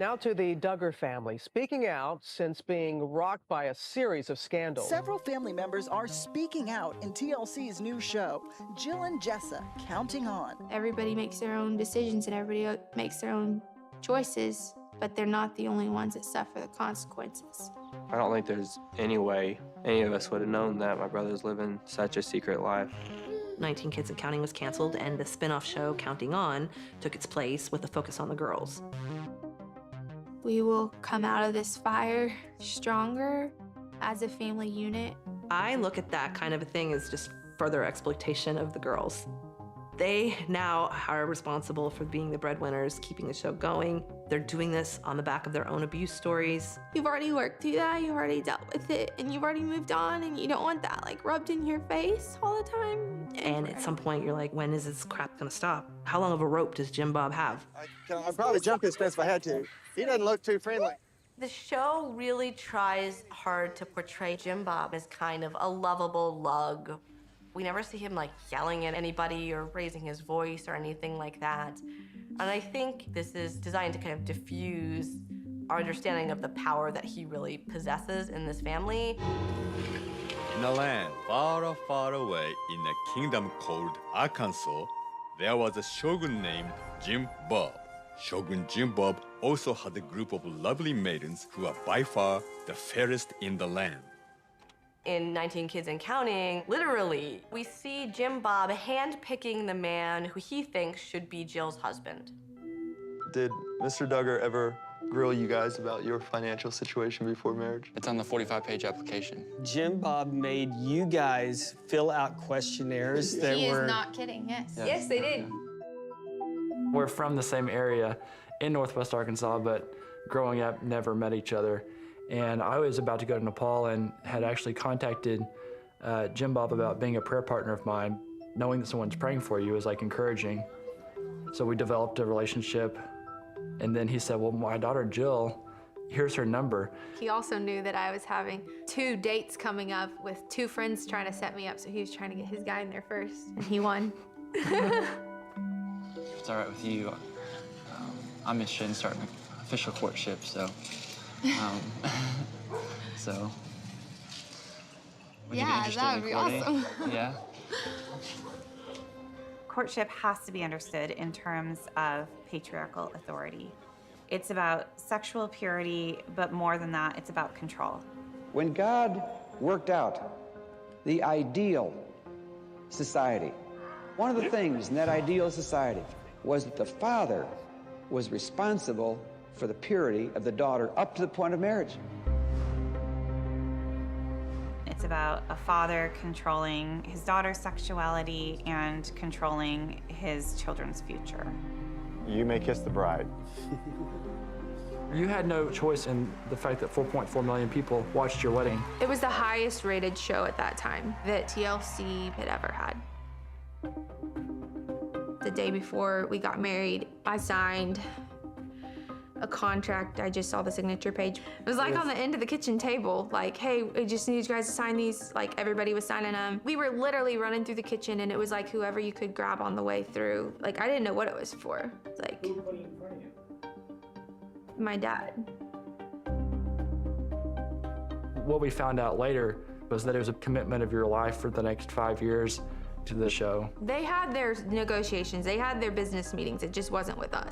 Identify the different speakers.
Speaker 1: Now to the Duggar family, speaking out since being rocked by a series of scandals.
Speaker 2: Several family members are speaking out in TLC's new show, Jill and Jessa, Counting On.
Speaker 3: Everybody makes their own decisions and everybody makes their own choices, but they're not the only ones that suffer the consequences.
Speaker 4: I don't think there's any way any of us would have known that my brother's living such a secret life.
Speaker 5: 19 Kids and Counting was canceled, and the spin-off show, Counting On, took its place with a focus on the girls.
Speaker 3: We will come out of this fire stronger as a family unit.
Speaker 5: I look at that kind of a thing as just further exploitation of the girls. They now are responsible for being the breadwinners, keeping the show going. They're doing this on the back of their own abuse stories.
Speaker 3: You've already worked through that, you've already dealt with it, and you've already moved on, and you don't want that like rubbed in your face all the time.
Speaker 5: And at some point, you're like, when is this crap gonna stop? How long of a rope does Jim Bob have?
Speaker 6: I'd probably jump his fence if I had to. He doesn't look too friendly.
Speaker 7: The show really tries hard to portray Jim Bob as kind of a lovable lug. We never see him like yelling at anybody or raising his voice or anything like that. And I think this is designed to kind of diffuse our understanding of the power that he really possesses in this family.
Speaker 8: In a land far, far away in a kingdom called Arkansas, there was a shogun named Jim Bob. Shogun Jim Bob also had a group of lovely maidens who are by far the fairest in the land.
Speaker 7: In 19 Kids and Counting, literally, we see Jim Bob handpicking the man who he thinks should be Jill's husband.
Speaker 9: Did Mr. Duggar ever grill you guys about your financial situation before marriage?
Speaker 10: It's on the 45-page application.
Speaker 11: Jim Bob made you guys fill out questionnaires that
Speaker 3: He
Speaker 11: were...
Speaker 3: is not kidding, yes.
Speaker 12: Yes, they did.
Speaker 4: We're from the same area in Northwest Arkansas, but growing up, never met each other. And I was about to go to Nepal and had actually contacted Jim Bob about being a prayer partner of mine. Knowing that someone's praying for you is like encouraging. So we developed a relationship. And then he said, well, my daughter Jill, here's her number.
Speaker 3: He also knew that I was having 2 dates coming up with 2 friends trying to set me up, so he was trying to get his guy in there first, and he won.
Speaker 10: If it's all right with you, I'm interested in starting an official courtship, so... Would you be interested
Speaker 3: that
Speaker 10: in
Speaker 3: would be
Speaker 10: courting?
Speaker 3: awesome.
Speaker 10: Yeah?
Speaker 12: Courtship has to be understood in terms of patriarchal authority. It's about sexual purity, but more than that, it's about control.
Speaker 6: When God worked out the ideal society, one of the things in that ideal society was that the father was responsible for the purity of the daughter up to the point of marriage.
Speaker 12: It's about a father controlling his daughter's sexuality and controlling his children's future.
Speaker 9: You may kiss the bride.
Speaker 4: You had no choice in the fact that 4.4 million people watched your wedding.
Speaker 3: It was the highest rated show at that time that TLC had ever had. The day before we got married, I signed a contract. I just saw the signature page. It was like on the end of the kitchen table, like, hey, we just need you guys to sign these. Like, everybody was signing them. We were literally running through the kitchen, and it was like whoever you could grab on the way through. Like, I didn't know what it was for. It's like, my dad.
Speaker 4: What we found out later was that it was a commitment of your life for the next 5 years to the show.
Speaker 3: They had their negotiations. They had their business meetings. It just wasn't with us.